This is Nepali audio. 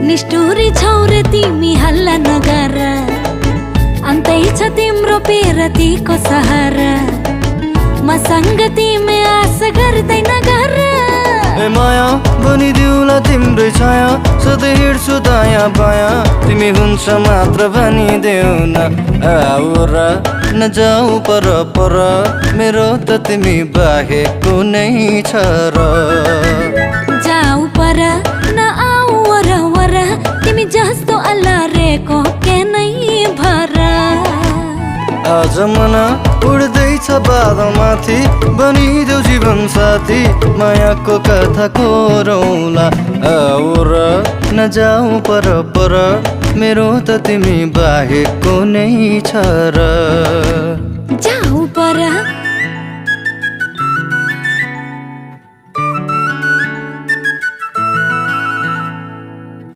निष्ठुरी छौरे तिमी हल्ला नगर अन्तै छ तिम्रो पिरतीको सहारा मसँग तिमी आश गर्दैन गर ए माया बनिदिउला तिम्रै छाया सधैँ हिँड्छु दायाँ बायाँ तिमी हुन्छ मात्र भनिदेऊ न आऊ र नजाऊ पर पर मेरो त तिमी बाहेक कुनै छ र जाऊ पर न आऊ वर वर तिमी जस्तो अल्लारेको के नै भर आज मन उड्दैछ बादमाथि बनिदेऊ जीवन साथी मायाको कथा कोरौला आऊ र नजाऊ पर पर मेरो त तिमी बाहेक कुनै छ र जाऊ पर